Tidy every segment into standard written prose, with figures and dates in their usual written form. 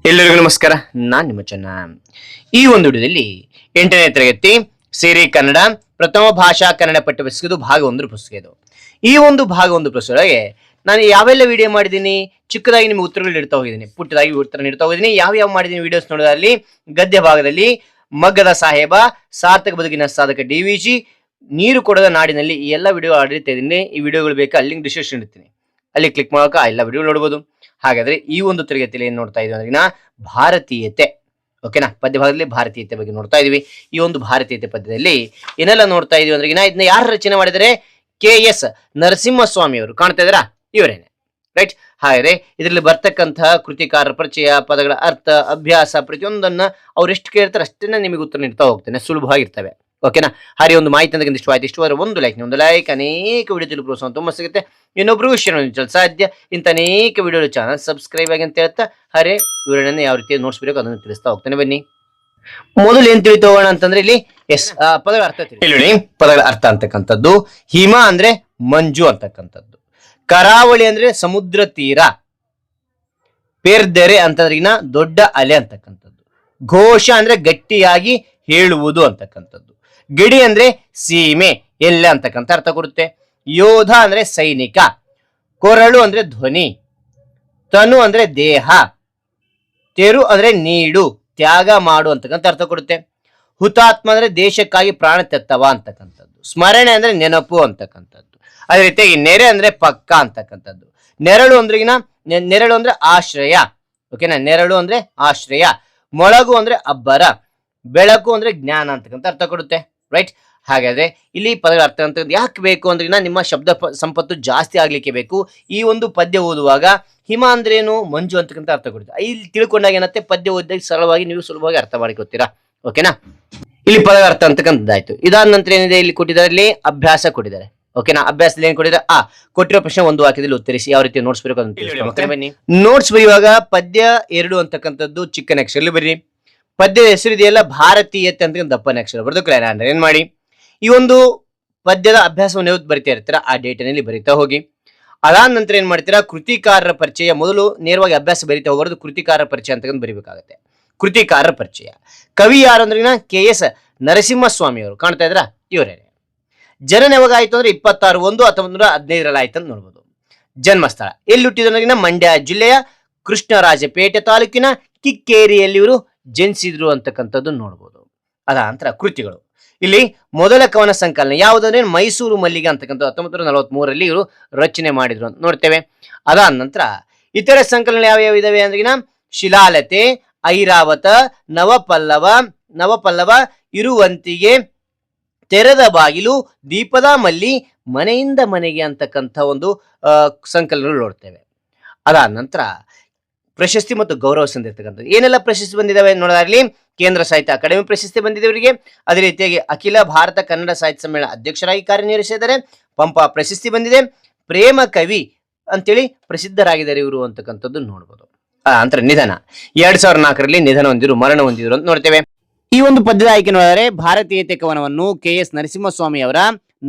ಎಲ್ಲರಿಗೂ ನಮಸ್ಕಾರ. ನಾನು ನಿಮ್ಮ ಚೆನ್ನ. ಈ ಒಂದು ವಿಡಿಯೋದಲ್ಲಿ 8ನೇ ತರಗತಿ ಸೇರಿ ಕನ್ನಡ ಪ್ರಥಮ ಭಾಷಾ ಕನ್ನಡ ಪಠ್ಯಪುಸ್ತಕದ ಭಾಗ 1 ಪುಸ್ತಕ ಇದು. ಈ ಒಂದು ಭಾಗ 1 ಪುಸ್ತಕದೊಳಗೆ ನಾನು ಯಾವೆಲ್ಲ ವಿಡಿಯೋ ಮಾಡಿದ್ದೀನಿ, ಚಿಕ್ಕದಾಗಿ ನಿಮಗೆ ಉತ್ತರಗಳು ನೀಡ್ತಾ ಹೋಗಿದ್ದೀನಿ, ಪುಟ್ಟದಾಗಿ ಉತ್ತರ ನೀಡ್ತಾ ಹೋಗಿದ್ದೀನಿ. ಯಾವ ಮಾಡಿದ್ದೀನಿ ವಿಡಿಯೋಸ್ ನೋಡೋದ್ರಲ್ಲಿ ಗದ್ಯ ಭಾಗದಲ್ಲಿ ಮಗ್ಗದ ಸಾಹೇಬ, ಸಾರ್ಥಕ ಬದುಕಿನ ಸಾಧಕ DVG, ನೀರು ಕೊಡದ ನಾಡಿನಲ್ಲಿ ಈ ಎಲ್ಲ ವಿಡಿಯೋ ಆಡಿರ್ತಾ ಇದ್ದೀನಿ. ಈ ವಿಡಿಯೋಗಳು ಬೇಕಾ ಅಲ್ಲಿ ಡಿಸ್ಕ್ರಿಪ್ಷನ್ ಇರ್ತೀನಿ, ಅಲ್ಲಿ ಕ್ಲಿಕ್ ಮಾಡೋಕೆ ಆ ಎಲ್ಲ ವಿಡಿಯೋ ನೋಡಬಹುದು. ಹಾಗಾದ್ರೆ ಈ ಒಂದು ತರಗತಿಯಲ್ಲಿ ಏನ್ ನೋಡ್ತಾ ಇದೀವಿ ಅಂದ್ರೆ ಭಾರತೀಯತೆ, ಓಕೆನಾ, ಪದ್ಯ ಭಾಗದಲ್ಲಿ ಭಾರತೀಯತೆ ಬಗ್ಗೆ ನೋಡ್ತಾ ಇದೀವಿ. ಈ ಒಂದು ಭಾರತೀಯತೆ ಪದ್ಯದಲ್ಲಿ ಏನೆಲ್ಲ ನೋಡ್ತಾ ಇದೀವಿ ಅಂದ್ರೆ ಇದನ್ನ ಯಾರು ರಚನೆ ಮಾಡಿದರೆ? KS ನರಸಿಂಹಸ್ವಾಮಿ ಅವರು. ಕಾಣ್ತಾ ಇದ್ದೀರಾ? ಇವರೇನೆ, ರೈಟ್. ಹಾಗಾದ್ರೆ ಇದರಲ್ಲಿ ಬರ್ತಕ್ಕಂತಹ ಕೃತಿಕಾರರ ಪರಿಚಯ, ಪದಗಳ ಅರ್ಥ, ಅಭ್ಯಾಸ, ಪ್ರತಿಯೊಂದನ್ನ ಅವ್ರು ಎಷ್ಟು ಕೇಳ್ತಾರೆ ಅಷ್ಟನ್ನ ನಿಮಗೆ ಉತ್ತರ ನೀಡ್ತಾ ಹೋಗ್ತೇನೆ, ಸುಲಭವಾಗಿರ್ತವೆ, ಓಕೆನಾ. ಹಾಗೆ ಒಂದು ಮಾಹಿತಿ ಅಂತ ಇಷ್ಟು ಆಯ್ತು. ಇಷ್ಟು ಒಂದು ಲೈಕ್ ಅನೇಕ ವಿಡಿಯೋ ತಿಳಿದು ಪ್ರೋತ್ಸಾಹ ತುಂಬ ಸಿಗುತ್ತೆ. ಇನ್ನೊಬ್ರು ವಿಷಯ ಸಾಧ್ಯ ಇಂಥ ಅನೇಕ ವಿಡಿಯೋ ಚಾನಲ್ ಸಬ್ಸ್ಕ್ರೈಬ್ ಆಗಿ ಅಂತ ಹೇಳ್ತಾ ಹರೇ ವಿವರಣೆ ಯಾವ ರೀತಿ ನೋಟ್ಸ್ ಬೇಕು ಅದನ್ನು ತಿಳಿಸ್ತಾ ಹೋಗ್ತೇನೆ. ಬನ್ನಿ, ಮೊದಲು ಏನ್ ತಿಳಿತು ಹೋಗೋಣ ಅಂತಂದ್ರೆ ಇಲ್ಲಿ ಪದಗಳ ಅರ್ಥ ಇಲ್ಲಿ. ಪದಗಳ ಅರ್ಥ ಅಂತಕ್ಕಂಥದ್ದು ಹಿಮ ಅಂದ್ರೆ ಮಂಜು ಅಂತಕ್ಕಂಥದ್ದು, ಕರಾವಳಿ ಅಂದ್ರೆ ಸಮುದ್ರ ತೀರ, ಪೇರ್ದೆರೆ ಅಂತಂದ್ರೆ ದೊಡ್ಡ ಅಲೆ ಅಂತಕ್ಕಂಥದ್ದು, ಘೋಷ ಅಂದ್ರೆ ಗಟ್ಟಿಯಾಗಿ ಹೇಳುವುದು ಅಂತಕ್ಕಂಥದ್ದು, ಗಡಿ ಅಂದ್ರೆ ಸೀಮೆ ಎಲ್ಲ ಅಂತಕ್ಕಂಥ ಅರ್ಥ ಕೊಡುತ್ತೆ, ಯೋಧ ಅಂದ್ರೆ ಸೈನಿಕ, ಕೊರಳು ಅಂದ್ರೆ ಧ್ವನಿ, ತನು ಅಂದ್ರೆ ದೇಹ, ತೆರು ಅಂದ್ರೆ ನೀಡು, ತ್ಯಾಗ ಮಾಡು ಅಂತಕ್ಕಂಥ ಅರ್ಥ ಕೊಡುತ್ತೆ, ಹುತಾತ್ಮ ಅಂದ್ರೆ ದೇಶಕ್ಕಾಗಿ ಪ್ರಾಣ ತೆತ್ತವ ಅಂತಕ್ಕಂಥದ್ದು, ಸ್ಮರಣೆ ಅಂದ್ರೆ ನೆನಪು ಅಂತಕ್ಕಂಥದ್ದು. ಅದೇ ರೀತಿಯಾಗಿ ನೆರೆ ಅಂದ್ರೆ ಪಕ್ಕ ಅಂತಕ್ಕಂಥದ್ದು, ನೆರಳು ಅಂದ್ರೆ ಆಶ್ರಯ, ಓಕೆನಾ, ನೆರಳು ಅಂದ್ರೆ ಆಶ್ರಯ, ಮೊಳಗು ಅಂದ್ರೆ ಅಬ್ಬರ, ಬೆಳಕು ಅಂದ್ರೆ ಜ್ಞಾನ ಅಂತಕ್ಕಂಥ ಅರ್ಥ ಕೊಡುತ್ತೆ, ರೈಟ್. ಹಾಗಾದ್ರೆ ಇಲ್ಲಿ ಪದಗಳ ಅರ್ಥ ಅಂತ ಯಾಕೆ ಬೇಕು ಅಂದ್ರೆ ನಿಮ್ಮ ಶಬ್ದ ಸಂಪತ್ತು ಜಾಸ್ತಿ ಆಗ್ಲಿಕ್ಕೆ ಬೇಕು. ಈ ಒಂದು ಪದ್ಯ ಓದುವಾಗ ಹಿಮ ಅಂದ್ರೇನು, ಮಂಜು ಅಂತಕ್ಕಂಥ ಅರ್ಥ ಕೊಡುತ್ತೆ. ಇಲ್ಲಿ ತಿಳ್ಕೊಂಡಾಗ ಏನತ್ತೆ, ಪದ್ಯ ಓದಿದಾಗ ಸರಳವಾಗಿ ನೀವು ಸುಲಭವಾಗಿ ಅರ್ಥ ಮಾಡಿಕೊಡ್ತೀರಾ, ಓಕೆನಾ. ಇಲ್ಲಿ ಪದಗಳ ಅರ್ಥ ಅಂತಕ್ಕಂಥದ್ದಾಯ್ತು. ಇದಾದ ನಂತರ ಏನಿದೆ, ಇಲ್ಲಿ ಕೊಟ್ಟಿದ್ದಾರೆ, ಇಲ್ಲಿ ಅಭ್ಯಾಸ ಕೊಟ್ಟಿದ್ದಾರೆ, ಓಕೆನಾ. ಅಭ್ಯಾಸದಲ್ಲಿ ಏನ್ ಕೊಟ್ಟಿದ್ದಾರೆ? ಕೊಟ್ಟಿರೋ ಪ್ರಶ್ನೆ ಒಂದು ವಾಕ್ಯದಲ್ಲಿ ಉತ್ತರಿಸಿ. ಯಾವ ರೀತಿ ನೋಟ್ಸ್ ಬರಬೇಕು ಅಂತ ಬನ್ನಿ. ನೋಟ್ಸ್ ಬರೆಯುವಾಗ ಪದ್ಯ 2 ಅಂತಕ್ಕಂಥದ್ದು ಚಿಕ್ಕನ ಅಕ್ಷರದಲ್ಲಿ ಬರೀ. ಪದ್ಯದ ಹೆಸರು ಇದೆಯಲ್ಲ ಭಾರತೀಯತೆ ಅಂತ ದಪ್ಪನ ಅಕ್ಷರ ಬರೆದು ಕ್ಲಿಯರ್ ಏನ್ ಮಾಡಿ. ಈ ಒಂದು ಪದ್ಯದ ಅಭ್ಯಾಸವನ್ನು ಯಾವ್ದು ಬರಿತಾ ಇರ್ತೀರಾ ಆ ಡೇಟಿನಲ್ಲಿ ಬರಿತಾ ಹೋಗಿ. ಅದಾದ ನಂತರ ಏನ್ ಮಾಡ್ತೀರಾ, ಕೃತಿಕಾರರ ಪರಿಚಯ. ಮೊದಲು ನೇರವಾಗಿ ಅಭ್ಯಾಸ ಬರಿತಾ ಹೋಗೋದು, ಕೃತಿಕಾರರ ಪರಿಚಯ ಅಂತ ಬರಿಬೇಕಾಗುತ್ತೆ. ಕೃತಿಕಾರರ ಪರಿಚಯ. ಕವಿ ಯಾರು ಅಂದ್ರೆ KS ನರಸಿಂಹಸ್ವಾಮಿ ಅವರು. ಕಾಣ್ತಾ ಇದ್ರ? ಇವರೇ. ಜನನ ಯಾವಾಗ ಆಯ್ತು ಅಂದ್ರೆ 26/1/1915 ಆಯ್ತು ಅಂತ ನೋಡ್ಬೋದು. ಜನ್ಮಸ್ಥಳ ಎಲ್ಲಿ ಹುಟ್ಟಿದ್ರೆ ಮಂಡ್ಯ ಜಿಲ್ಲೆಯ ಕೃಷ್ಣರಾಜಪೇಟೆ ತಾಲೂಕಿನ ಕಿಕ್ಕೇರಿಯಲ್ಲಿ ಇವರು ಜನಿಸಿದ್ರು ಅಂತಕ್ಕಂಥದ್ದು ನೋಡ್ಬೋದು. ಅದ ನಂತರ ಕೃತಿಗಳು. ಇಲ್ಲಿ ಮೊದಲ ಕವನ ಸಂಕಲನ ಯಾವುದಂದ್ರೆ ಮೈಸೂರು ಮಲ್ಲಿಗೆ ಅಂತಕ್ಕಂಥ 1943 ಇವರು ರಚನೆ ಮಾಡಿದ್ರು ಅಂತ ನೋಡ್ತೇವೆ. ಅದಾದ ನಂತರ ಇತರೆ ಸಂಕಲನ ಯಾವ ಇದಾವೆ ಅಂದ್ರೆ ಶಿಲಾಲತೆ, ಐರಾವತ, ನವಪಲ್ಲವ, ಇರುವಂತಿಗೆ, ತೆರೆದ ಬಾಗಿಲು, ದೀಪದ ಮಲ್ಲಿ, ಮನೆಯಿಂದ ಮನೆಗೆ ಅಂತಕ್ಕಂಥ ಒಂದು ಸಂಕಲನಗಳು ನೋಡ್ತೇವೆ. ಅದಾದ ನಂತರ ಪ್ರಶಸ್ತಿ ಮತ್ತು ಗೌರವ ಸಂದಿರ್ತಕ್ಕಂಥದ್ದು. ಏನೆಲ್ಲ ಪ್ರಶಸ್ತಿ ಬಂದಿದ್ದಾವೆ ನೋಡೋದಾಗ್ಲಿ, ಕೇಂದ್ರ ಸಾಹಿತ್ಯ ಅಕಾಡೆಮಿ ಪ್ರಶಸ್ತಿ ಬಂದಿದೆ ಇವರಿಗೆ. ಅದೇ ರೀತಿಯಾಗಿ ಅಖಿಲ ಭಾರತ ಕನ್ನಡ ಸಾಹಿತ್ಯ ಸಮ್ಮೇಳನ ಅಧ್ಯಕ್ಷರಾಗಿ ಕಾರ್ಯನಿರ್ವಹಿಸಿದ್ದಾರೆ. ಪಂಪ ಪ್ರಶಸ್ತಿ ಬಂದಿದೆ. ಪ್ರೇಮ ಕವಿ ಅಂತೇಳಿ ಪ್ರಸಿದ್ಧರಾಗಿದ್ದಾರೆ ಇವರು ಅಂತಕ್ಕಂಥದ್ದು ನೋಡ್ಬೋದು. ನಂತರ ನಿಧನ 2004 ನಿಧನ ಹೊಂದಿದ್ರು, ಮರಣ ಹೊಂದಿದ್ರು ಅಂತ ನೋಡ್ತೇವೆ. ಈ ಒಂದು ಪದ್ಯದ ಆಯ್ಕೆ ನೋಡಿದರೆ ಭಾರತೀಯತೆ ಕವನವನ್ನು KS ನರಸಿಂಹಸ್ವಾಮಿ ಅವರ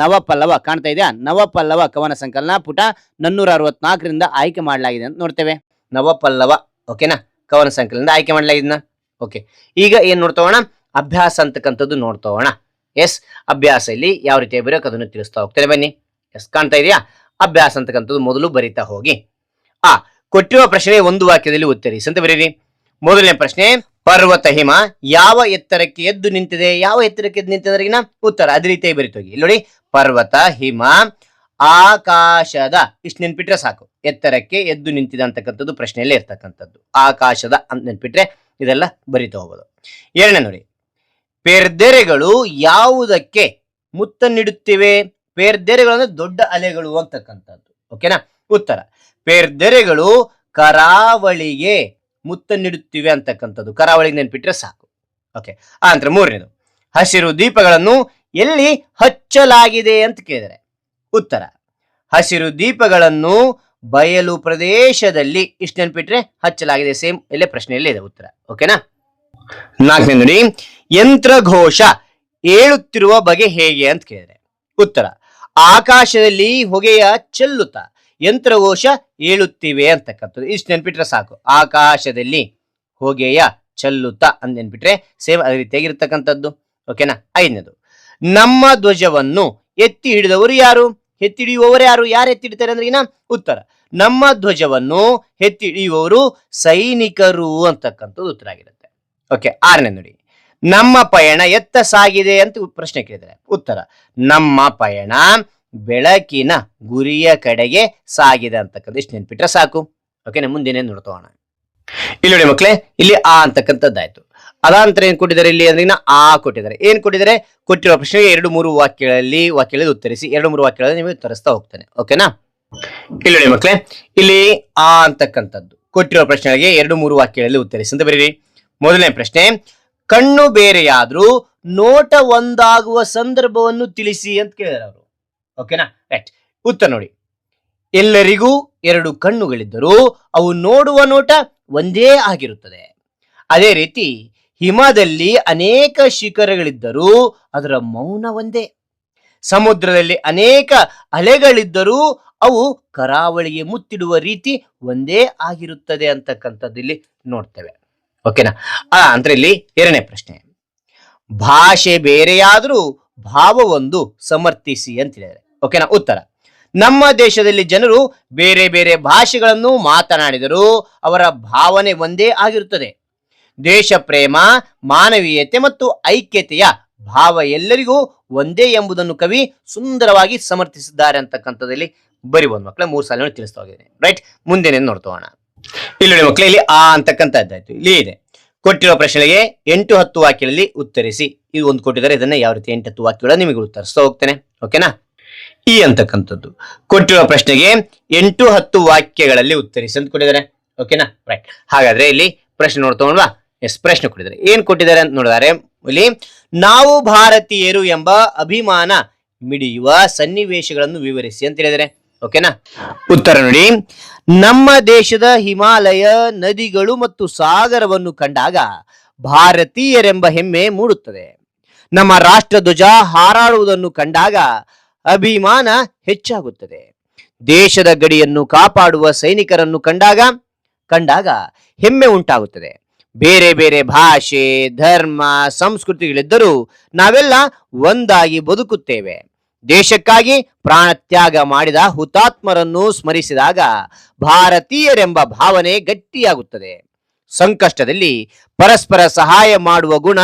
ನವಪಲ್ಲವ, ಕಾಣ್ತಾ ಇದೆಯಾ, ನವಪಲ್ಲವ ಕವನ ಸಂಕಲನ ಪುಟ 464 ಆಯ್ಕೆ ಮಾಡಲಾಗಿದೆ ಅಂತ ನೋಡ್ತೇವೆ. ನವಪಲ್ಲವ, ಓಕೆನಾ, ಕವನ ಸಂಕಲನದಿಂದ ಆಯ್ಕೆ ಮಾಡಲಾಗಿದ್ನ. ಓಕೆ, ಈಗ ಏನ್ ನೋಡ್ತೋಣ, ಅಭ್ಯಾಸ ಅಂತಕ್ಕಂಥದ್ದು ನೋಡ್ತೋಣ. ಎಸ್, ಅಭ್ಯಾಸ ಇಲ್ಲಿ ಯಾವ ರೀತಿ ಬರೋಕೆ ಅದನ್ನು ತಿಳಿಸ್ತಾ ಹೋಗ್ತೇನೆ ಬನ್ನಿ. ಎಸ್, ಕಾಣ್ತಾ ಇದೆಯಾ, ಅಭ್ಯಾಸ ಅಂತಕ್ಕಂಥದ್ದು ಮೊದಲು ಬರಿತಾ ಹೋಗಿ. ಕೊಟ್ಟಿರುವ ಪ್ರಶ್ನೆ ಒಂದು ವಾಕ್ಯದಲ್ಲಿ ಉತ್ತರಿಸಿ ಅಂತ ಬರೀರಿ. ಮೊದಲನೇ ಪ್ರಶ್ನೆ, ಪರ್ವತ ಹಿಮ ಯಾವ ಎತ್ತರಕ್ಕೆ ಎದ್ದು ನಿಂತಿದೆ? ಯಾವ ಎತ್ತರಕ್ಕೆ ಎದ್ದು ನಿಂತಿದ್ರಿಗಿನ ಉತ್ತರ ಅದೇ ರೀತಿಯಾಗಿ ಬರಿತೋಗಿ. ಇಲ್ಲಿ ನೋಡಿ, ಪರ್ವತ ಹಿಮ ಆಕಾಶದ, ಇಷ್ಟು ನೆನ್ಪಿಟ್ರೆ ಸಾಕು, ಎತ್ತರಕ್ಕೆ ಎದ್ದು ನಿಂತಿದೆ ಅಂತಕ್ಕಂಥದ್ದು ಪ್ರಶ್ನೆಯಲ್ಲೇ ಇರ್ತಕ್ಕಂಥದ್ದು. ಆಕಾಶದ ಅಂತ ನೆನ್ಪಿಟ್ರೆ ಇದೆಲ್ಲ ಬರಿತಾ ಹೋಗೋದು. ಎರಡನೇ ನೋಡಿ, ಪೇರ್ದೆರೆಗಳು ಯಾವುದಕ್ಕೆ ಮುತ್ತನ್ನಿಡುತ್ತಿವೆ? ಪೇರ್ದೆರೆಗಳು ಅಂದ್ರೆ ದೊಡ್ಡ ಅಲೆಗಳು ಅಂತಕ್ಕಂಥದ್ದು, ಓಕೆನಾ. ಉತ್ತರ, ಪೇರ್ದೆರೆಗಳು ಕರಾವಳಿಗೆ ಮುತ್ತನ್ನಿಡುತ್ತಿವೆ ಅಂತಕ್ಕಂಥದ್ದು. ಕರಾವಳಿಗೆ ನೆನ್ಪಿಟ್ರೆ ಸಾಕು, ಓಕೆ. ನಂತರ ಮೂರನೇದು, ಹಸಿರು ದೀಪಗಳನ್ನು ಎಲ್ಲಿ ಹಚ್ಚಲಾಗಿದೆ ಅಂತ ಕೇಳಿದರೆ ಉತ್ತರ, ಹಸಿರು ದೀಪಗಳನ್ನು ಬಯಲು ಪ್ರದೇಶದಲ್ಲಿ, ಇಷ್ಟು ನೆನ್ಪಿಟ್ರೆ ಹಚ್ಚಲಾಗಿದೆ. ಸೇಮ್ ಇಲ್ಲೇ ಪ್ರಶ್ನೆಯಲ್ಲಿ ಇದೆ ಉತ್ತರ, ಓಕೆನಾ. ನಾಲ್ಕನೇ ನೋಡಿ, ಯಂತ್ರಘೋಷ ಏಳುತ್ತಿರುವ ಬಗೆ ಹೇಗೆ ಅಂತ ಕೇಳಿದರೆ ಉತ್ತರ, ಆಕಾಶದಲ್ಲಿ ಹೊಗೆಯ ಚೆಲ್ಲುತ್ತಾ ಯಂತ್ರಘೋಷ ಏಳುತ್ತಿವೆ ಅಂತಕ್ಕಂಥದ್ದು. ಇಷ್ಟು ನೆನ್ಪಿಟ್ರೆ ಸಾಕು, ಆಕಾಶದಲ್ಲಿ ಹೊಗೆಯ ಚೆಲ್ಲುತ್ತಾ ಅಂತ ನೆನ್ಬಿಟ್ರೆ ಸೇಮ್ ಅದೇ ರೀತಿಯಾಗಿರ್ತಕ್ಕಂಥದ್ದು. ಓಕೆನಾ. ಐದನೇದು, ನಮ್ಮ ಧ್ವಜವನ್ನು ಎತ್ತಿ ಹಿಡಿದವರು ಯಾರು? ಎತ್ತಿ ಹಿಡಿಯುವವರು ಯಾರು? ಯಾರು ಎತ್ತಿ ಹಿಡಿತಾರೆ ಅಂದ್ರೆ ಉತ್ತರ, ನಮ್ಮ ಧ್ವಜವನ್ನು ಎತ್ತಿ ಹಿಡಿಯುವವರು ಸೈನಿಕರು ಅಂತಕ್ಕಂಥದ್ದು ಉತ್ತರ ಆಗಿರುತ್ತೆ. ಓಕೆ. ಆರನೇ ನೋಡಿ, ನಮ್ಮ ಪಯಣ ಎತ್ತ ಸಾಗಿದೆ ಅಂತ ಪ್ರಶ್ನೆ ಕೇಳಿದರೆ ಉತ್ತರ, ನಮ್ಮ ಪಯಣ ಬೆಳಕಿನ ಗುರಿಯ ಕಡೆಗೆ ಸಾಗಿದೆ ಅಂತಕ್ಕಂಥ ಇಷ್ಟು ನೆನ್ಪಿಟ್ರೆ ಸಾಕು. ಓಕೆನಾ. ಮುಂದಿನ ನೋಡ್ತೋಣ. ಇಲ್ಲಿ ನೋಡಿ ಮಕ್ಕಳೇ, ಇಲ್ಲಿ ಆ ಅಂತಕ್ಕಂಥದ್ದಾಯ್ತು. ಅದಾಂತರ ಏನ್ ಕೊಟ್ಟಿದ್ದಾರೆ ಇಲ್ಲಿ ಅಂದ್ರೆ ಆ ಕೊಟ್ಟಿದ್ದಾರೆ. ಏನ್ ಕೊಟ್ಟಿದ್ದಾರೆ? ಕೊಟ್ಟಿರುವ ಪ್ರಶ್ನೆಗೆ 2-3 ವಾಕ್ಯಗಳಲ್ಲಿ ಉತ್ತರಿಸಿ. 2-3 ವಾಕ್ಯಗಳಲ್ಲಿ ನಿಮಗೆ ಉತ್ತರಿಸ್ತಾ ಹೋಗ್ತಾನೆ. ಓಕೆನಾ. ಇಲ್ಲಿ ನೋಡಿ ಮಕ್ಕಳೇ, ಇಲ್ಲಿ ಆ ಅಂತಕ್ಕಂಥದ್ದು ಕೊಟ್ಟಿರುವ ಪ್ರಶ್ನೆಗಳಿಗೆ 2-3 ವಾಕ್ಯಗಳಲ್ಲಿ ಉತ್ತರಿಸಿ ಅಂತ ಬರೀರಿ. ಮೊದಲನೇ ಪ್ರಶ್ನೆ, ಕಣ್ಣು ಬೇರೆಯಾದ್ರೂ ನೋಟ ಒಂದಾಗುವ ಸಂದರ್ಭವನ್ನು ತಿಳಿಸಿ ಅಂತ ಕೇಳಿದಾರೆ ಅವರು. ಓಕೆನಾ. ರೈಟ್. ಉತ್ತರ ನೋಡಿ, ಎಲ್ಲರಿಗೂ 2 ಕಣ್ಣುಗಳಿದ್ದರೂ ಅವು ನೋಡುವ ನೋಟ ಒಂದೇ ಆಗಿರುತ್ತದೆ. ಅದೇ ರೀತಿ ಹಿಮದಲ್ಲಿ ಅನೇಕ ಶಿಖರಗಳಿದ್ದರೂ ಅದರ ಮೌನ ಒಂದೇ. ಸಮುದ್ರದಲ್ಲಿ ಅನೇಕ ಅಲೆಗಳಿದ್ದರೂ ಅವು ಕರಾವಳಿಗೆ ಮುತ್ತಿಡುವ ರೀತಿ ಒಂದೇ ಆಗಿರುತ್ತದೆ ಅಂತಕ್ಕಂಥದ್ದು ಇಲ್ಲಿ ನೋಡ್ತೇವೆ. ಓಕೆನಾ. ಅಂದ್ರೆ ಇಲ್ಲಿ ಎರಡನೇ ಪ್ರಶ್ನೆ, ಭಾಷೆ ಬೇರೆಯಾದ್ರೂ ಭಾವವೊಂದು ಸಮರ್ಥಿಸಿ ಅಂತ ಹೇಳಿದರೆ. ಓಕೆನಾ. ಉತ್ತರ, ನಮ್ಮ ದೇಶದಲ್ಲಿ ಜನರು ಬೇರೆ ಬೇರೆ ಭಾಷೆಗಳನ್ನು ಮಾತನಾಡಿದರೂ ಅವರ ಭಾವನೆ ಒಂದೇ ಆಗಿರುತ್ತದೆ. ದೇಶ ಪ್ರೇಮ, ಮಾನವೀಯತೆ ಮತ್ತು ಐಕ್ಯತೆಯ ಭಾವ ಎಲ್ಲರಿಗೂ ಒಂದೇ ಎಂಬುದನ್ನು ಕವಿ ಸುಂದರವಾಗಿ ಸಮರ್ಥಿಸಿದ್ದಾರೆ ಅಂತಕ್ಕಂಥದ್ದಲ್ಲಿ ಬರಿಬಹುದು ಮಕ್ಕಳೇ. 3 ಸಾಲನ್ನು ತಿಳಿಸ್ತಾ ಹೋಗಿದ್ದೇನೆ. ರೈಟ್. ಮುಂದೆ ನೋಡ್ತೋಣ. ಇಲ್ಲಿ ನೋಡಿ ಮಕ್ಕಳೇ, ಇಲ್ಲಿ ಆ ಅಂತಕ್ಕಂಥದ್ದಾಯ್ತು. ಇಲ್ಲಿ ಇದೆ ಕೊಟ್ಟಿರುವ ಪ್ರಶ್ನೆಗೆ 8-10 ವಾಕ್ಯಗಳಲ್ಲಿ ಉತ್ತರಿಸಿ. ಇದು ಒಂದು ಕೊಟ್ಟಿದ್ದಾರೆ, ಇದನ್ನ ಯಾವ ರೀತಿ 8-10 ವಾಕ್ಯಗಳನ್ನು ನಿಮಗೆ ಉತ್ತರಿಸ್ತಾ ಹೋಗ್ತೇನೆ. ಓಕೆನಾ. ಈ ಅಂತಕ್ಕಂಥದ್ದು ಕೊಟ್ಟಿರುವ ಪ್ರಶ್ನೆಗೆ 8-10 ವಾಕ್ಯಗಳಲ್ಲಿ ಉತ್ತರಿಸಿ ಅಂತ ಕೊಟ್ಟಿದ್ದಾರೆ. ಓಕೆನಾ. ರೈಟ್. ಹಾಗಾದ್ರೆ ಇಲ್ಲಿ ಪ್ರಶ್ನೆ ನೋಡ್ತೋಣ. ಎಸ್, ಪ್ರಶ್ನೆ ಕೊಟ್ಟಿದ್ದಾರೆ. ಏನ್ ಕೊಟ್ಟಿದ್ದಾರೆ ಅಂತ ನೋಡಿದರೆ, ಇಲ್ಲಿ ನಾವು ಭಾರತೀಯರು ಎಂಬ ಅಭಿಮಾನ ಮಿಡಿಯುವ ಸನ್ನಿವೇಶಗಳನ್ನು ವಿವರಿಸಿ ಅಂತ ಹೇಳಿದರೆ. ಓಕೆನಾ. ಉತ್ತರ ನೋಡಿ, ನಮ್ಮ ದೇಶದ ಹಿಮಾಲಯ, ನದಿಗಳು ಮತ್ತು ಸಾಗರವನ್ನು ಕಂಡಾಗ ಭಾರತೀಯರೆಂಬ ಹೆಮ್ಮೆ ಮೂಡುತ್ತದೆ. ನಮ್ಮ ರಾಷ್ಟ್ರ ಧ್ವಜ ಹಾರಾಡುವುದನ್ನು ಕಂಡಾಗ ಅಭಿಮಾನ ಹೆಚ್ಚಾಗುತ್ತದೆ. ದೇಶದ ಗಡಿಯನ್ನು ಕಾಪಾಡುವ ಸೈನಿಕರನ್ನು ಕಂಡಾಗ ಹೆಮ್ಮೆ ಉಂಟಾಗುತ್ತದೆ. ಬೇರೆ ಬೇರೆ ಭಾಷೆ, ಧರ್ಮ, ಸಂಸ್ಕೃತಿಗಳಿದ್ದರೂ ನಾವೆಲ್ಲ ಒಂದಾಗಿ ಬದುಕುತ್ತೇವೆ. ದೇಶಕ್ಕಾಗಿ ಪ್ರಾಣ ತ್ಯಾಗ ಮಾಡಿದ ಹುತಾತ್ಮರನ್ನು ಸ್ಮರಿಸಿದಾಗ ಭಾರತೀಯರೆಂಬ ಭಾವನೆ ಗಟ್ಟಿಯಾಗುತ್ತದೆ. ಸಂಕಷ್ಟದಲ್ಲಿ ಪರಸ್ಪರ ಸಹಾಯ ಮಾಡುವ ಗುಣ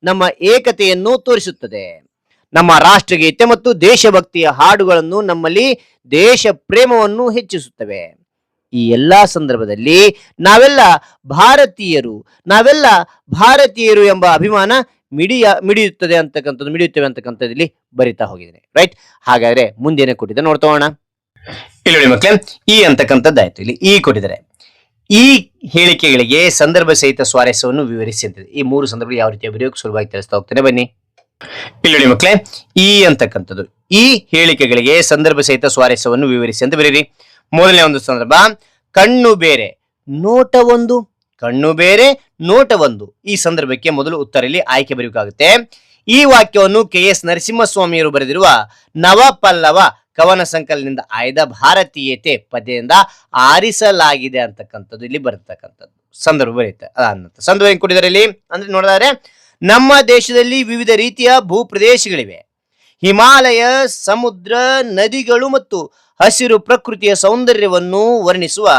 ನಮ್ಮ ಏಕತೆಯನ್ನು ತೋರಿಸುತ್ತದೆ. ನಮ್ಮ ರಾಷ್ಟ್ರಗೀತೆ ಮತ್ತು ದೇಶಭಕ್ತಿಯ ಹಾಡುಗಳನ್ನು ನಮ್ಮಲ್ಲಿ ದೇಶ ಪ್ರೇಮವನ್ನು ಹೆಚ್ಚಿಸುತ್ತವೆ. ಈ ಎಲ್ಲಾ ಸಂದರ್ಭದಲ್ಲಿ ನಾವೆಲ್ಲ ಭಾರತೀಯರು ಎಂಬ ಅಭಿಮಾನ ಮಿಡಿಯುತ್ತೇವೆ ಅಂತಕ್ಕಂಥದ್ದು ಇಲ್ಲಿ ಬರಿತಾ ಹೋಗಿದ್ದೇನೆ. ರೈಟ್. ಹಾಗಾದ್ರೆ ಮುಂದೇನೆ ಕೊಟ್ಟಿದ್ದೆ ನೋಡ್ತೋಣ. ಇಲ್ಲಿ ನೋಡಿ ಮಕ್ಕಳೇ, ಈ ಅಂತಕ್ಕಂಥದ್ದಾಯ್ತು. ಇಲ್ಲಿ ಈ ಕೊಟ್ಟಿದ್ದಾರೆ. ಈ ಹೇಳಿಕೆಗಳಿಗೆ ಸಂದರ್ಭ ಸಹಿತ ಸ್ವಾರಸ್ಯವನ್ನು ವಿವರಿಸಿ ಅಂತಿದೆ. ಈ 3 ಸಂದರ್ಭಗಳು ಯಾವ ರೀತಿ ಬರೆಯೋಕೆ ಸುಲಭವಾಗಿ ತಿಳಿಸ್ತಾ ಹೋಗ್ತೇನೆ, ಬನ್ನಿ. ಇಲ್ಲಿ ನೋಡಿ ಮಕ್ಕಳೇ, ಈ ಅಂತಕ್ಕಂಥದ್ದು ಈ ಹೇಳಿಕೆಗಳಿಗೆ ಸಂದರ್ಭ ಸಹಿತ ಸ್ವಾರಸ್ಯವನ್ನು ವಿವರಿಸಿ ಅಂತ ಬರೀರಿ. ಮೊದಲನೇ ಒಂದು ಸಂದರ್ಭ, ಕಣ್ಣು ಬೇರೆ ನೋಟ ಒಂದು. ಕಣ್ಣು ಬೇರೆ ನೋಟ ಒಂದು. ಈ ಸಂದರ್ಭಕ್ಕೆ ಮೊದಲು ಉತ್ತರಲ್ಲಿ ಆಯ್ಕೆ ಬರೆಯಬೇಕಾಗುತ್ತೆ. ಈ ವಾಕ್ಯವನ್ನು KS ನರಸಿಂಹಸ್ವಾಮಿಯವರು ಬರೆದಿರುವ ನವಪಲ್ಲವ ಕವನ ಸಂಕಲನದಿಂದ ಆಯ್ದ ಭಾರತೀಯತೆ ಪದ್ಯದಿಂದ ಆರಿಸಲಾಗಿದೆ ಅಂತಕ್ಕಂಥದ್ದು ಇಲ್ಲಿ ಬರತಕ್ಕಂಥದ್ದು ಸಂದರ್ಭ ಬರೆಯುತ್ತೆ. ಸಂದರ್ಭ ಹೆಂಗ್ ಕೊಟ್ಟಿದ್ದಾರೆ ಇಲ್ಲಿ ಅಂದ್ರೆ ನೋಡಿದ್ರೆ, ನಮ್ಮ ದೇಶದಲ್ಲಿ ವಿವಿಧ ರೀತಿಯ ಭೂಪ್ರದೇಶಗಳಿವೆ. ಹಿಮಾಲಯ, ಸಮುದ್ರ, ನದಿಗಳು ಮತ್ತು ಹಸಿರು ಪ್ರಕೃತಿಯ ಸೌಂದರ್ಯವನ್ನು ವರ್ಣಿಸುವ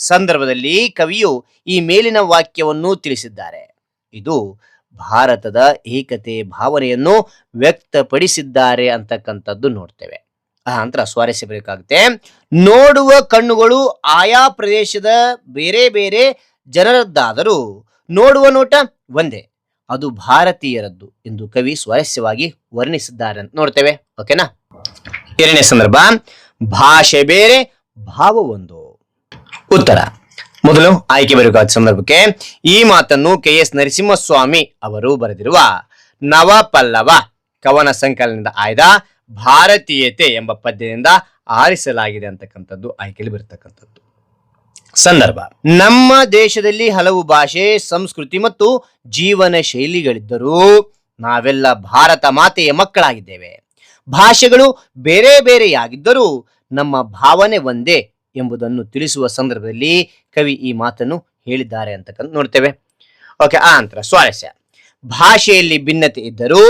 ಸಂದರ್ಭದಲ್ಲಿ ಕವಿಯು ಈ ಮೇಲಿನ ವಾಕ್ಯವನ್ನು ತಿಳಿಸಿದ್ದಾರೆ. ಇದು ಭಾರತದ ಏಕತೆ ಭಾವನೆಯನ್ನು ವ್ಯಕ್ತಪಡಿಸಿದ್ದಾರೆ ಅಂತಕ್ಕಂಥದ್ದು ನೋಡ್ತೇವೆ. ನಂತರ ಸ್ವಾರಸ್ಯ ಬೇಕಾಗುತ್ತೆ. ನೋಡುವ ಕಣ್ಣುಗಳು ಆಯಾ ಪ್ರದೇಶದ ಬೇರೆ ಬೇರೆ ಜನರದ್ದಾದರೂ ನೋಡುವ ನೋಟ ಒಂದೇ, ಅದು ಭಾರತೀಯರದ್ದು ಎಂದು ಕವಿ ಸ್ವಾರಸ್ಯವಾಗಿ ವರ್ಣಿಸಿದ್ದಾರೆ ಅಂತ ನೋಡ್ತೇವೆ. ಓಕೆನಾ. ಎರಡನೇ ಸಂದರ್ಭ, ಭಾಷೆ ಬೇರೆ ಭಾವ ಒಂದು. ಉತ್ತರ ಮೊದಲು ಆಯ್ಕೆ ಬರಬೇಕಾದ ಸಂದರ್ಭಕ್ಕೆ ಈ ಮಾತನ್ನು KS ನರಸಿಂಹಸ್ವಾಮಿ ಅವರು ಬರೆದಿರುವ ನವಪಲ್ಲವ ಕವನ ಸಂಕಲನದಿಂದ ಆಯ್ದ ಭಾರತೀಯತೆ ಎಂಬ ಪದ್ಯದಿಂದ ಆರಿಸಲಾಗಿದೆ ಅಂತಕ್ಕಂಥದ್ದು ಆಯ್ಕೆಯಲ್ಲಿ ಬರತಕ್ಕಂಥದ್ದು ಸಂದರ್ಭ. ನಮ್ಮ ದೇಶದಲ್ಲಿ ಹಲವು ಭಾಷೆ, ಸಂಸ್ಕೃತಿ ಮತ್ತು ಜೀವನ ಶೈಲಿಗಳಿದ್ದರೂ ನಾವೆಲ್ಲ ಭಾರತ ಮಾತೆಯ ಮಕ್ಕಳಾಗಿದ್ದೇವೆ. ಭಾಷೆಗಳು ಬೇರೆ ಬೇರೆಯಾಗಿದ್ದರೂ ನಮ್ಮ ಭಾವನೆ ಒಂದೇ ಎಂಬುದನ್ನು ತಿಳಿಸುವ ಸಂದರ್ಭದಲ್ಲಿ ಕವಿ ಈ ಮಾತನ್ನು ಹೇಳಿದ್ದಾರೆ ಅಂತಕ್ಕಂಥ ನೋಡ್ತೇವೆ. ಓಕೆ, ಆ ನಂತರ ಸ್ವಾರಸ್ಯ. ಭಾಷೆಯಲ್ಲಿ ಭಿನ್ನತೆ ಇದ್ದರೂ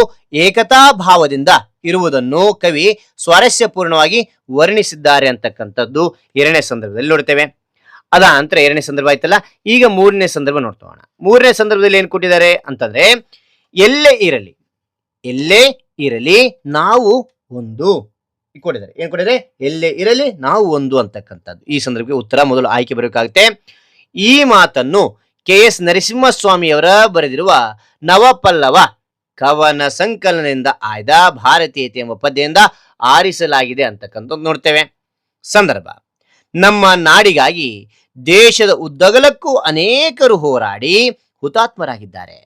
ಏಕತಾ ಭಾವದಿಂದ ಇರುವುದನ್ನು ಕವಿ ಸ್ವಾರಸ್ಯಪೂರ್ಣವಾಗಿ ವರ್ಣಿಸಿದ್ದಾರೆ ಅಂತಕ್ಕಂಥದ್ದು ಎರಡನೇ ಸಂದರ್ಭದಲ್ಲಿ ನೋಡ್ತೇವೆ. ಅದ ನಂತರ ಎರಡನೇ ಸಂದರ್ಭ ಆಯ್ತಲ್ಲ, ಈಗ ಮೂರನೇ ಸಂದರ್ಭ ನೋಡ್ತೋಣ. ಮೂರನೇ ಸಂದರ್ಭದಲ್ಲಿ ಏನ್ ಕೊಟ್ಟಿದ್ದಾರೆ ಅಂತಂದ್ರೆ, ಎಲ್ಲೇ ಇರಲಿ ಎಲ್ಲೇ ಇರಲಿ ನಾವು ಒಂದು ಕೊಟ್ಟಿದ್ದಾರೆ. ಏನ್ ಕೊಟ್ಟಿದ್ದಾರೆ? ಎಲ್ಲೇ ಇರಲಿ ನಾವು ಒಂದು ಅಂತಕ್ಕಂಥದ್ದು. ಈ ಸಂದರ್ಭಕ್ಕೆ ಉತ್ತರ ಮೊದಲು ಆಯ್ಕೆ ಬರಬೇಕಾಗುತ್ತೆ. ಈ ಮಾತನ್ನು KS ನರಸಿಂಹಸ್ವಾಮಿಯವರ ಬರೆದಿರುವ ನವಪಲ್ಲವ ಕವನ ಸಂಕಲನದಿಂದ ಆಯ್ದ ಭಾರತೀಯತೆ ಎಂಬ ಪದ್ಯದಿಂದ ಆರಿಸಲಾಗಿದೆ ಅಂತಕ್ಕಂಥದ್ದು ನೋಡ್ತೇವೆ. ಸಂದರ್ಭ: ನಮ್ಮ ನಾಡಿಗಾಗಿ ದೇಶದ ಉದ್ದಗಲಕ್ಕೂ ಅನೇಕರು ಹೋರಾಡಿ ಹುತಾತ್ಮರಾಗಿದ್ದಾರೆ.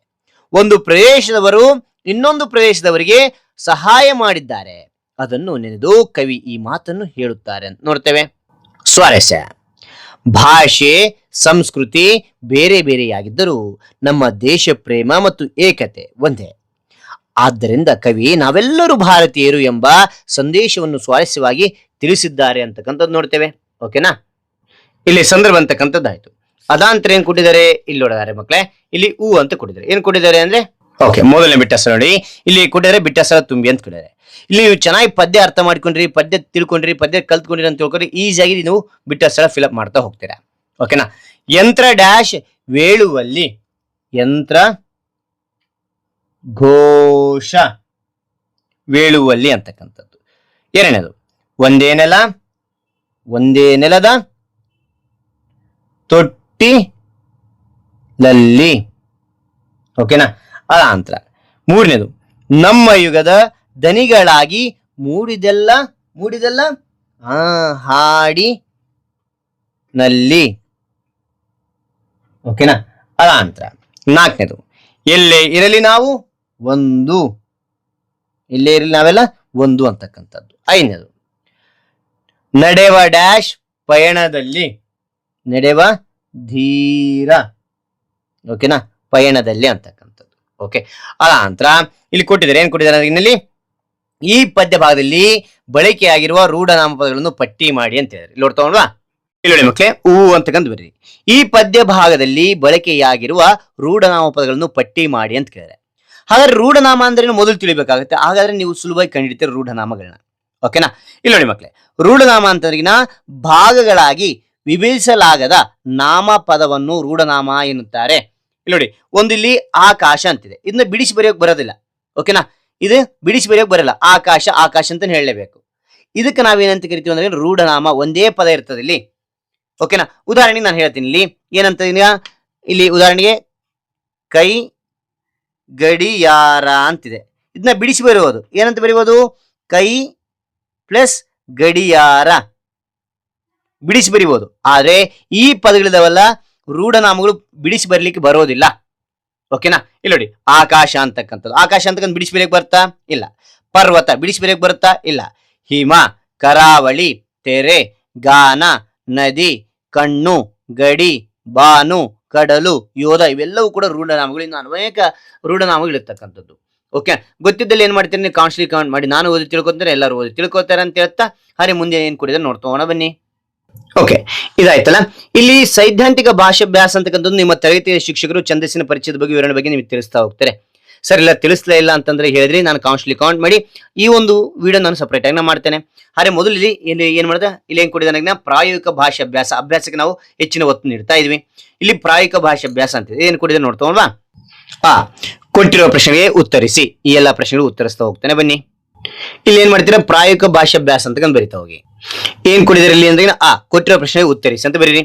ಒಂದು ಪ್ರದೇಶದವರು ಇನ್ನೊಂದು ಪ್ರದೇಶದವರಿಗೆ ಸಹಾಯ ಮಾಡಿದ್ದಾರೆ. ಅದನ್ನು ನೆನೆದು ಕವಿ ಈ ಮಾತನ್ನು ಹೇಳುತ್ತಾರೆ ಅಂತ ನೋಡ್ತೇವೆ. ಸ್ವಾರಸ್ಯ: ಭಾಷೆ ಸಂಸ್ಕೃತಿ ಬೇರೆ ಬೇರೆಯಾಗಿದ್ದರೂ ನಮ್ಮ ದೇಶ ಪ್ರೇಮ ಮತ್ತು ಏಕತೆ ಒಂದೇ. ಆದ್ದರಿಂದ ಕವಿ ನಾವೆಲ್ಲರೂ ಭಾರತೀಯರು ಎಂಬ ಸಂದೇಶವನ್ನು ಸ್ವಾರಸ್ಯವಾಗಿ ತಿಳಿಸಿದ್ದಾರೆ ಅಂತಕ್ಕಂಥದ್ದು ನೋಡ್ತೇವೆ. ಓಕೆನಾ? ಇಲ್ಲಿ ಸಂದರ್ಭ ಅಂತಕ್ಕಂಥದ್ದಾಯ್ತು. ಅದಾಂತರ ಏನ್ ಕೊಟ್ಟಿದ್ದಾರೆ ಇಲ್ಲಿ ನೋಡಿದ್ದಾರೆ ಮಕ್ಕಳೇ. ಇಲ್ಲಿ ಹೂ ಅಂತ ಕೊಟ್ಟಿದ್ದಾರೆ. ಏನ್ ಕೊಟ್ಟಿದ್ದಾರೆ ಅಂದ್ರೆ, ಓಕೆ, ಮೊದಲನೇ ಬಿಟ್ಟ ಸ್ಥಳ ನೋಡಿ, ಇಲ್ಲಿ ಕೊಟ್ಟಿದ್ದಾರೆ ಬಿಟ್ಟ ಸ್ಥಳ ತುಂಬಿ ಅಂತ ಕೊಟ್ಟಿದ್ದಾರೆ. ಇಲ್ಲಿ ನೀವು ಚೆನ್ನಾಗಿ ಪದ್ಯ ಅರ್ಥ ಮಾಡ್ಕೊಂಡ್ರಿ, ಪದ್ಯ ತಿಳ್ಕೊಂಡ್ರಿ, ಪದ್ಯ ಕಲ್ತ್ಕೊಂಡ್ರಿ ಅಂತ ತಿಳ್ಕೊಂಡ್ರಿ, ಈಸಿಯಾಗಿ ನೀವು ಬಿಟ್ಟ ಸ್ಥಳ ಫಿಲಪ್ ಮಾಡ್ತಾ ಹೋಗ್ತೀರಾ. ಓಕೆನಾ? ಯಂತ್ರ ಡ್ಯಾಶ್ ವೇಳುವಲ್ಲಿ, ಯಂತ್ರ ಘೋಷ ವೇಳುವಲ್ಲಿ ಅಂತಕ್ಕಂಥದ್ದು. ಎರಡನೇದು, ಒಂದೇ ನೆಲ ಒಂದೇ ನೆಲದ ತೊಟ್ಟಿಲಲ್ಲಿ. ಓಕೆನಾ? ಅದ ನಂತರ ಮೂರನೇದು, ನಮ್ಮ ಯುಗದ ದನಿಗಳಾಗಿ ಮೂಡಿದೆಲ್ಲ ಹಾಡಿನಲ್ಲಿ. ಓಕೆನಾ? ಅದ ನಂತರ ನಾಲ್ಕನೇದು, ಎಲ್ಲೇ ಇರಲಿ ನಾವು ಒಂದು, ಎಲ್ಲೇ ಇರಲಿ ನಾವೆಲ್ಲ ಒಂದು ಅಂತಕ್ಕಂಥದ್ದು. ಐದನೇದು, ನಡೆವ ಡ್ಯಾಶ್ ಪಯಣದಲ್ಲಿ, ನಡೆವ ಧೀರ. ಓಕೆನಾ? ಪಯಣದಲ್ಲಿ ಅಂತಕ್ಕಂಥದ್ದು. ಓಕೆ, ಅದ ನಂತರ ಇಲ್ಲಿ ಕೊಟ್ಟಿದ್ದಾರೆ. ಏನ್ ಕೊಟ್ಟಿದ್ದಾರೆ ಇನ್ನಲ್ಲಿ? ಈ ಪದ್ಯ ಭಾಗದಲ್ಲಿ ಬಳಕೆಯಾಗಿರುವ ರೂಢ ನಾಮಪದಗಳನ್ನು ಪಟ್ಟಿ ಮಾಡಿ ಅಂತ ಹೇಳಿದ್ರೆ, ಇಲ್ಲಿ ನೋಡ್ತೋಲ್ವಾ? ಇಲ್ಲಿ ನೋಡಿ ಮಕ್ಕಳೇ, ಹೂ ಅಂತಕ್ಕಂಥ ಬರ್ರಿ. ಈ ಪದ್ಯ ಭಾಗದಲ್ಲಿ ಬಳಕೆಯಾಗಿರುವ ರೂಢ ನಾಮಪದಗಳನ್ನು ಪಟ್ಟಿ ಮಾಡಿ ಅಂತ ಕೇಳಿದ್ರೆ, ಹಾಗಾದ್ರೆ ರೂಢನಾಮ ಅಂದ್ರೆ ಮೊದಲು ತಿಳಿಬೇಕಾಗುತ್ತೆ. ಹಾಗಾದ್ರೆ ನೀವು ಸುಲಭವಾಗಿ ಕಂಡಿಡ್ತೀರಿ ರೂಢನಾಮಗಳನ್ನ. ಓಕೆನಾ? ಇಲ್ಲಿ ನೋಡಿ ಮಕ್ಕಳೇ, ರೂಢನಾಮ ಅಂತಂದ್ರಿಗಿನ ಭಾಗಗಳಾಗಿ ವಿಭಜಿಸಲಾಗದ ನಾಮಪದವನ್ನು ರೂಢನಾಮ ಎನ್ನುತ್ತಾರೆ. ಇಲ್ಲಿ ನೋಡಿ, ಒಂದಿಲ್ಲಿ ಆಕಾಶ ಅಂತಿದೆ, ಇದನ್ನ ಬಿಡಿಸಿ ಬರೆಯೋಕೆ ಬರೋದಿಲ್ಲ. ಓಕೆನಾ? ಇದು ಬಿಡಿಸಿ ಬರೆಯೋಕೆ ಬರಲ್ಲ. ಆಕಾಶ ಆಕಾಶ ಅಂತ ಹೇಳಲೇಬೇಕು. ಇದಕ್ಕೆ ನಾವೇನಂತ ಕರಿತೀವಿ ಅಂದ್ರೆ ರೂಢನಾಮ. ಒಂದೇ ಪದ ಇರ್ತದೆ ಇಲ್ಲಿ. ಓಕೆನಾ? ಉದಾಹರಣೆಗೆ ನಾನು ಹೇಳ್ತೀನಿ. ಇಲ್ಲಿ ಏನಂತ ಇಲ್ಲಿ ಉದಾಹರಣೆಗೆ ಕೈ ಗಡಿಯಾರ ಅಂತಿದೆ. ಇದನ್ನ ಬಿಡಿಸಿ ಬರೆಯುವುದು ಏನಂತ ಬರೆಯುವುದು? ಕೈ ಪ್ಲಸ್ ಗಡಿಯಾರ ಬಿಡಿಸಿ ಬರಿಬಹುದು. ಆದ್ರೆ ಈ ಪದಗಳಿದಾವಲ್ಲ, ರೂಢನಾಮಗಳು ಬಿಡಿಸಿ ಬರಲಿಕ್ಕೆ ಬರೋದಿಲ್ಲ. ಓಕೆನಾ? ಇಲ್ಲಿ ನೋಡಿ, ಆಕಾಶ ಅಂತಕ್ಕಂಥದ್ದು, ಆಕಾಶ ಅಂತಕ್ಕಂಥ ಬಿಡಿಸಿ ಬರೆಯಕ್ಕೆ ಬರುತ್ತಾ? ಇಲ್ಲ. ಪರ್ವತ ಬಿಡಿಸಿ ಬರೆಯಕ್ಕೆ ಬರುತ್ತಾ? ಇಲ್ಲ. ಹಿಮ, ಕರಾವಳಿ, ತೆರೆ, ಗಾನ, ನದಿ, ಕಣ್ಣು, ಗಡಿ, ಬಾನು, ಕಡಲು, ಯೋಧ, ಇವೆಲ್ಲವೂ ಕೂಡ ರೂಢನಾಮಗಳು. ಇನ್ನು ಅನೇಕ ರೂಢನಾಮಗಳು ಇರ್ತಕ್ಕಂಥದ್ದು. ಓಕೆ, ಗೊತ್ತಿದ್ದಲ್ಲಿ ಏನ್ ಮಾಡ್ತೀರಿ ನೀವು? ಕಾನ್ಸ್ಟ್ಲಿ ಕಮೆಂಟ್ ಮಾಡಿ. ನಾನು ಓದಿ ತಿಳ್ಕೊತಾರೆ, ಎಲ್ಲರೂ ಓದಿ ತಿಳ್ಕೊತಾರೆ ಅಂತ ಹೇಳ್ತಾ ಹಾಗೆ ಮುಂದೆ ಏನ್ ಕೊಡಿದ್ರೆ ನೋಡ್ತೋಣ ಬನ್ನಿ. ಓಕೆ, ಇದಾಯ್ತಲ್ಲ. ಇಲ್ಲಿ ಸೈದ್ಧಾಂತಿಕ ಭಾಷಾಭ್ಯಾಸ ಅಂತಕ್ಕಂಥದ್ದು ನಿಮ್ಮ ತರಗತಿಯ ಶಿಕ್ಷಕರು ಛಂದಸ್ಸಿನ ಪರಿಚಯದ ಬಗ್ಗೆ ವಿವರಣೆ ಬಗ್ಗೆ ನಿಮಗೆ ತಿಳಿಸ್ತಾ ಹೋಗ್ತಾರೆ. ಸರ್ ಇಲ್ಲ ತಿಳಿಸ್ಲೇ ಇಲ್ಲ ಅಂತಂದ್ರೆ ಹೇಳಿದ್ರಿ, ನಾನು ಕಾನ್ಸ್ಟ್ಲಿ ಕಮೆಂಟ್ ಮಾಡಿ ಈ ಒಂದು ವಿಡಿಯೋ ನಾನು ಸಪರೇಟ್ ಆಗಿ ಮಾಡ್ತೇನೆ. ಹಾಗೆ ಮೊದಲು ಇಲ್ಲಿ ಏನ್ ಮಾಡಿದೆ, ಇಲ್ಲಿ ಏನ್ ಕೊಟ್ಟಿದ್ದಾನೆ? ಪ್ರಾಯೋಗಿಕ ಭಾಷಾಭ್ಯಾಸ ಅಭ್ಯಾಸಕ್ಕೆ ನಾವು ಹೆಚ್ಚಿನ ಒತ್ತು ನೀಡ್ತಾ ಇದ್ವಿ. ಇಲ್ಲಿ ಪ್ರಾಯೋಗಿಕ ಭಾಷಾಭ್ಯಾಸ ಅಂತ ಏನ್ ಕೊಟ್ಟಿದೆ ನೋಡ್ತೋಲ್ವಾ? ಕೊಟ್ಟಿರುವ ಪ್ರಶ್ನೆಗೆ ಉತ್ತರಿಸಿ. ಈ ಎಲ್ಲಾ ಪ್ರಶ್ನೆಗಳು ಉತ್ತರಿಸ್ತಾ ಹೋಗ್ತೇನೆ ಬನ್ನಿ. ಇಲ್ಲಿ ಏನ್ ಮಾಡ್ತೀರಾ? ಪ್ರಾಯೋಗಿಕ ಭಾಷಾಭ್ಯಾಸ ಅಂತ ಬರೀತಾ ಹೋಗಿ. ಏನ್ ಕೊಟ್ಟಿದ್ದಾರೆ ಇಲ್ಲಿ ಅಂದ್ರೆ ಕೊಟ್ಟಿರೋ ಪ್ರಶ್ನೆಗೆ ಉತ್ತರಿಸಿ ಅಂತ ಬರೀರಿ.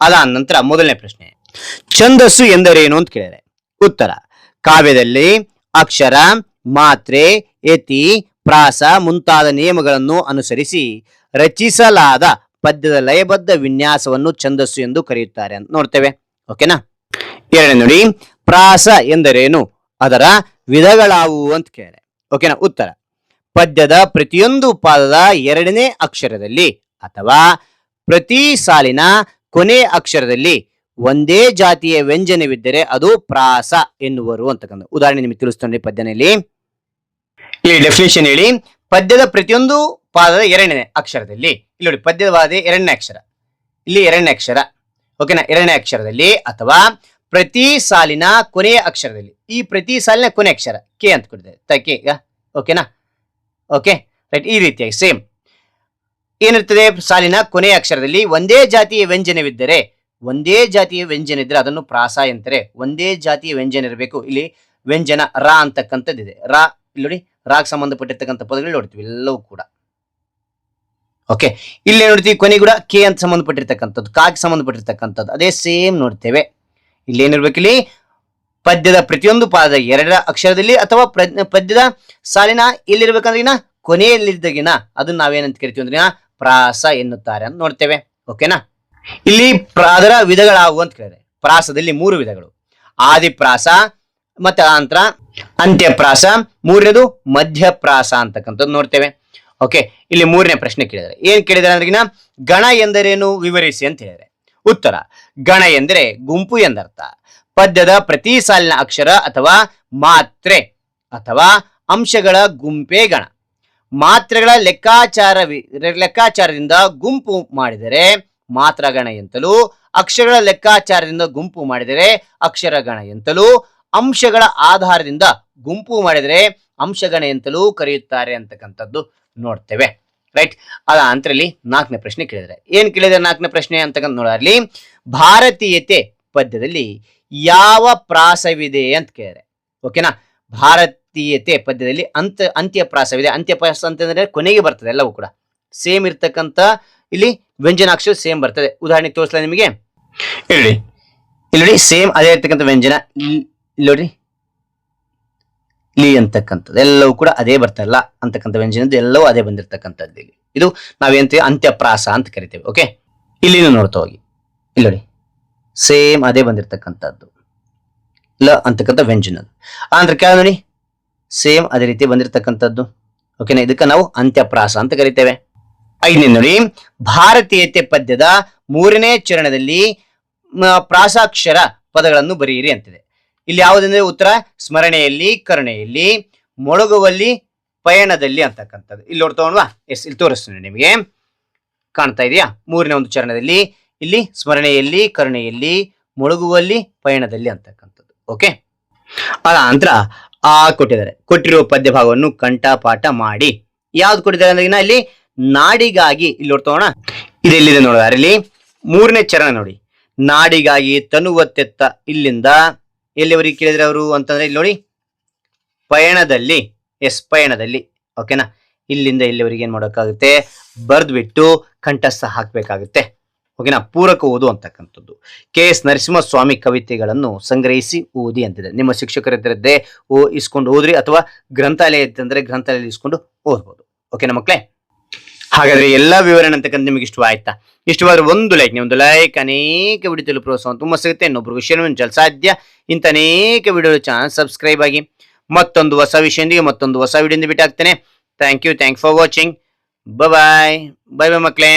ಅದಾದ ನಂತರ ಮೊದಲನೇ ಪ್ರಶ್ನೆ, ಛಂದಸ್ಸು ಎಂದರೇನು ಅಂತ ಕೇಳಿದರೆ ಉತ್ತರ: ಕಾವ್ಯದಲ್ಲಿ ಅಕ್ಷರ, ಮಾತ್ರೆ, ಯತಿ, ಪ್ರಾಸ ಮುಂತಾದ ನಿಯಮಗಳನ್ನು ಅನುಸರಿಸಿ ರಚಿಸಲಾದ ಪದ್ಯದ ಲಯಬದ್ಧ ವಿನ್ಯಾಸವನ್ನು ಛಂದಸ್ಸು ಎಂದು ಕರೆಯುತ್ತಾರೆ ಅಂತ ನೋಡ್ತೇವೆ. ಓಕೆನಾ? ಎರಡನೇ ನೋಡಿ, ಪ್ರಾಸ ಎಂದರೇನು, ಅದರ ವಿಧಗಳಾವುವು ಅಂತ ಕೇಳಿದೆ. ಓಕೆನಾ? ಉತ್ತರ: ಪದ್ಯದ ಪ್ರತಿಯೊಂದು ಪಾದದ ಎರಡನೇ ಅಕ್ಷರದಲ್ಲಿ ಅಥವಾ ಪ್ರತಿ ಸಾಲಿನ ಕೊನೆ ಅಕ್ಷರದಲ್ಲಿ ಒಂದೇ ಜಾತಿಯ ವ್ಯಂಜನವಿದ್ದರೆ ಅದು ಪ್ರಾಸ ಎನ್ನುವರು ಅಂತಕ್ಕಂಥ ಉದಾಹರಣೆ ನಿಮಗೆ ತಿಳಿಸ್ಕೊಂಡ್ರೆ ಪದ್ಯನಲ್ಲಿ. ಇಲ್ಲಿ ಡೆಫಿನೇಷನ್ ಹೇಳಿ. ಪದ್ಯದ ಪ್ರತಿಯೊಂದು ಪಾದದ ಎರಡನೇ ಅಕ್ಷರದಲ್ಲಿ, ಇಲ್ಲಿ ನೋಡಿ ಪದ್ಯದ ಎರಡನೇ ಅಕ್ಷರ, ಇಲ್ಲಿ ಎರಡನೇ ಅಕ್ಷರ. ಓಕೆನಾ? ಎರಡನೇ ಅಕ್ಷರದಲ್ಲಿ ಅಥವಾ ಪ್ರತಿ ಸಾಲಿನ ಕೊನೆಯ ಅಕ್ಷರದಲ್ಲಿ, ಈ ಪ್ರತಿ ಸಾಲಿನ ಕೊನೆ ಅಕ್ಷರ ಕೆ ಅಂತ ಕೊಟ್ಟಿದ್ದಾರೆ ಕೆ. ಓಕೆನಾ? Okay right. ಈ ರೀತಿಯಾಗಿ ಸೇಮ್ ಏನಿರ್ತದೆ, ಸಾಲಿನ ಕೊನೆಯ ಅಕ್ಷರದಲ್ಲಿ ಒಂದೇ ಜಾತಿಯ ವ್ಯಂಜನವಿದ್ದರೆ, ಒಂದೇ ಜಾತಿಯ ವ್ಯಂಜನ ಇದ್ದರೆ ಅದನ್ನು ಪ್ರಾಸ ಎಂತಾರೆ. ಒಂದೇ ಜಾತಿಯ ವ್ಯಂಜನ ಇರಬೇಕು. ಇಲ್ಲಿ ವ್ಯಂಜನ ರಾ ಅಂತಕ್ಕಂಥದ್ದಿದೆ. ರಾ ಇಲ್ಲಿ ನೋಡಿ, ರಾಗ್ ಸಂಬಂಧಪಟ್ಟಿರ್ತಕ್ಕಂಥ ಪದಗಳು ನೋಡ್ತೀವಿ ಎಲ್ಲವೂ ಕೂಡ. ಓಕೆ, ಇಲ್ಲಿ ನೋಡ್ತೀವಿ ಕೊನೆ ಕೂಡ ಕೆ ಅಂತ ಸಂಬಂಧಪಟ್ಟಿರ್ತಕ್ಕಂಥದ್ದು, ಕಾಗೆ ಸಂಬಂಧಪಟ್ಟಿರ್ತಕ್ಕಂಥದ್ದು ಅದೇ ಸೇಮ್ ನೋಡ್ತೇವೆ. ಇಲ್ಲಿ ಏನಿರ್ಬೇಕು, ಇಲ್ಲಿ ಪದ್ಯದ ಪ್ರತಿಯೊಂದು ಪಾದದ ಎರಡರ ಅಕ್ಷರದಲ್ಲಿ ಅಥವಾ ಪದ್ಯದ ಸಾಲಿನ ಎಲ್ಲಿರ್ಬೇಕಂದ್ರೆ ಕೊನೆಯಲ್ಲಿದ್ದಾಗಿನ ಅದನ್ನ ನಾವೇನಂತ ಕರಿತೀವಿ ಅಂದ್ರೆ ಪ್ರಾಸ ಎನ್ನುತ್ತಾರೆ ಅಂತ ನೋಡ್ತೇವೆ. ಓಕೆನಾ? ಇಲ್ಲಿ ಅದರ ವಿಧಗಳಾವು ಅಂತ ಕೇಳಿದ್ರೆ, ಪ್ರಾಸದಲ್ಲಿ 3 ವಿಧಗಳು: ಆದಿಪ್ರಾಸ, ಮತ್ತೆ ನಂತರ ಅಂತ್ಯಪ್ರಾಸ, ಮೂರನೇದು ಮಧ್ಯಪ್ರಾಸ ಅಂತಕ್ಕಂಥದ್ದು ನೋಡ್ತೇವೆ. ಓಕೆ, ಇಲ್ಲಿ 3ನೇ ಪ್ರಶ್ನೆ ಕೇಳಿದರೆ ಏನ್ ಕೇಳಿದಾರೆ ಅಂದ್ರೆ ಗಣ ಎಂದರೇನು ವಿವರಿಸಿ ಅಂತ ಹೇಳಿದ್ರೆ, ಉತ್ತರ: ಗಣ ಎಂದರೆ ಗುಂಪು ಎಂದರ್ಥ. ಪದ್ಯದ ಪ್ರತಿ ಸಾಲಿನ ಅಕ್ಷರ ಅಥವಾ ಮಾತ್ರೆ ಅಥವಾ ಅಂಶಗಳ ಗುಂಪೇ ಗಣ. ಮಾತ್ರೆಗಳ ಲೆಕ್ಕಾಚಾರದಿಂದ ಗುಂಪು ಮಾಡಿದರೆ ಮಾತ್ರಗಣ ಎಂತಲೂ, ಅಕ್ಷರಗಳ ಲೆಕ್ಕಾಚಾರದಿಂದ ಗುಂಪು ಮಾಡಿದರೆ ಅಕ್ಷರಗಣ ಎಂತಲೂ, ಅಂಶಗಳ ಆಧಾರದಿಂದ ಗುಂಪು ಮಾಡಿದರೆ ಅಂಶಗಣ ಎಂತಲೂ ಕರೆಯುತ್ತಾರೆ ಅಂತಕ್ಕಂಥದ್ದು ನೋಡ್ತೇವೆ. ರೈಟ್. ಅದ ಅಂತರಲ್ಲಿ 4ನೇ ಪ್ರಶ್ನೆ ಕೇಳಿದರೆ ಏನ್ ಕೇಳಿದರೆ 4ನೇ ಪ್ರಶ್ನೆ ಅಂತಕ್ಕಂಥ ನೋಡಲಿ, ಭಾರತೀಯತೆ ಪದ್ಯದಲ್ಲಿ ಯಾವ ಪ್ರಾಸವಿದೆ ಅಂತ ಕೇಳಿದರೆ. ಓಕೆನಾ? ಭಾರತೀಯತೆ ಪದ್ಯದಲ್ಲಿ ಅಂತ್ಯಪ್ರಾಸವಿದೆ. ಅಂತ್ಯಪ್ರಾಸ ಅಂತಂದ್ರೆ ಕೊನೆಗೆ ಬರ್ತದೆ. ಎಲ್ಲವೂ ಕೂಡ ಸೇಮ್ ಇರ್ತಕ್ಕಂಥ ಇಲ್ಲಿ ವ್ಯಂಜನಾಕ್ಷರ ಸೇಮ್ ಬರ್ತದೆ. ಉದಾಹರಣೆ ತೋರಿಸಲ ನಿಮಗೆ, ಇಲ್ಲಿ ನೋಡಿ ಸೇಮ್ ಅದೇ ಇರ್ತಕ್ಕಂಥ ವ್ಯಂಜನ. ಇಲ್ಲಿ ನೋಡಿ ಲಿ ಅಂತಕ್ಕಂಥದ್ದು ಎಲ್ಲವೂ ಕೂಡ ಅದೇ ಬರ್ತಲ್ಲ ಅಂತಕ್ಕಂಥ ವ್ಯಂಜನದ್ದು ಎಲ್ಲವೂ ಅದೇ ಬಂದಿರ್ತಕ್ಕಂಥದ್ದು. ಇದು ನಾವೇಂತೀವಿ ಅಂತ್ಯಪ್ರಾಸ ಅಂತ ಕರಿತೇವೆ. ಓಕೆ, ಇಲ್ಲಿನೂ ನೋಡ್ತಾ ಹೋಗಿ, ಇಲ್ಲಿ ನೋಡಿ ಸೇಮ್ ಅದೇ ಬಂದಿರ್ತಕ್ಕಂಥದ್ದು ಲ ಅಂತಕ್ಕಂಥ ವ್ಯಂಜನದ್ದು. ಅಂದ್ರೆ ಕೆಳ ನೋಡಿ ಸೇಮ್ ಅದೇ ರೀತಿ ಬಂದಿರತಕ್ಕಂಥದ್ದು. ಓಕೆನಾ? ಇದಕ್ಕೆ ನಾವು ಅಂತ್ಯಪ್ರಾಸ ಅಂತ ಕರಿತೇವೆ. 5ನೇ ನೋಡಿ, ಭಾರತೀಯತೆ ಪದ್ಯದ 3ನೇ ಚರಣದಲ್ಲಿ ಪ್ರಾಸಾಕ್ಷರ ಪದಗಳನ್ನು ಬರೆಯಿರಿ ಅಂತಿದೆ. ಇಲ್ಲಿ ಯಾವುದಂದ್ರೆ ಉತ್ತರ ಸ್ಮರಣೆಯಲ್ಲಿ, ಕರುಣೆಯಲ್ಲಿ, ಮೊಳಗುವಲ್ಲಿ, ಪಯಣದಲ್ಲಿ ಅಂತಕ್ಕಂಥದ್ದು. ಇಲ್ಲಿ ನೋಡ್ತೋಣವಾ? ಎಸ್, ಇಲ್ಲಿ ತೋರಿಸ್ತೀನಿ ನಿಮಗೆ, ಕಾಣ್ತಾ ಇದೆಯಾ? 3ನೇ ಒಂದು ಚರಣದಲ್ಲಿ ಇಲ್ಲಿ ಸ್ಮರಣೆಯಲ್ಲಿ, ಕರುಣೆಯಲ್ಲಿ, ಮೊಳಗುವಲ್ಲಿ, ಪಯಣದಲ್ಲಿ ಅಂತಕ್ಕಂಥದ್ದು. ಓಕೆ, ಅದ ನಂತರ ಕೊಟ್ಟಿದ್ದಾರೆ. ಕೊಟ್ಟಿರುವ ಪದ್ಯ ಭಾಗವನ್ನು ಕಂಠಪಾಠ ಮಾಡಿ. ಯಾವ್ದು ಕೊಟ್ಟಿದ್ದಾರೆ ಅಂದ್ರೆ ಇಲ್ಲಿ ನಾಡಿಗಾಗಿ, ಇಲ್ಲಿ ನೋಡ್ತೋಣ, ಇದೆಲ್ಲಿದೆ ನೋಡಿದಾರೆ. ಇಲ್ಲಿ 3ನೇ ಚರಣ ನೋಡಿ, ನಾಡಿಗಾಗಿ ತನುವತ್ತೆತ್ತ, ಇಲ್ಲಿಂದ ಎಲ್ಲಿವರೆಗೆ ಕೇಳಿದ್ರೆ ಅವರು ಅಂತಂದ್ರೆ ಇಲ್ಲಿ ನೋಡಿ ಪಯಣದಲ್ಲಿ. ಎಸ್, ಪಯಣದಲ್ಲಿ. ಓಕೆನಾ? ಇಲ್ಲಿಂದ ಇಲ್ಲಿವರೆಗೆ ಏನ್ ಮಾಡೋಕ್ಕಾಗುತ್ತೆ, ಬರ್ದ್ಬಿಟ್ಟು ಕಂಠಸ್ಥ ಹಾಕ್ಬೇಕಾಗುತ್ತೆ. ಓಕೆನಾ? ಪೂರಕ ಓದು ಅಂತಕ್ಕಂಥದ್ದು. KS ನರಸಿಂಹಸ್ವಾಮಿ ಕವಿತೆಗಳನ್ನು ಸಂಗ್ರಹಿಸಿ ಓದಿ ಅಂತಿದೆ. ನಿಮ್ಮ ಶಿಕ್ಷಕರಿದ್ದರೆ ಇಸ್ಕೊಂಡು ಓದ್ರಿ, ಅಥವಾ ಗ್ರಂಥಾಲಯ ಇತ್ತಂದ್ರೆ ಗ್ರಂಥಾಲಯ ಇಸ್ಕೊಂಡು ಓದ್ಬೋದು. ಓಕೆನಾ ಮಕ್ಕಳೇ? ಹಾಗಾದ್ರೆ ಎಲ್ಲಾ ವಿವರಣೆ ಅಂತಕ್ಕಂಥ ನಿಮಗೆ ಇಷ್ಟವಾಯ್ತಾ? ಇಷ್ಟವಾದ್ರೆ ಒಂದು ಲೈಕ್ ಅನೇಕ ವಿಡಿಯೋ ಪ್ರೋತ್ಸಾಹ ತುಂಬಾ ಸಿಗುತ್ತೆ. ಇನ್ನೊಬ್ರು ಶೇರ್ ಸಾಧ್ಯ. ಇಂಥ ಅನೇಕ ವಿಡಿಯೋ ಚಾನಲ್ ಸಬ್ಸ್ಕ್ರೈಬ್ ಆಗಿ. ಮತ್ತೊಂದು ಹೊಸ ವಿಷಯದೊಂದಿಗೆ ಮತ್ತೊಂದು ಹೊಸ ವಿಡಿಯೋದಿಂದ ಬಿಟ್ಟಾಗ್ತೇನೆ. Thank you for watching. Bye ಮಕ್ಕಳೇ.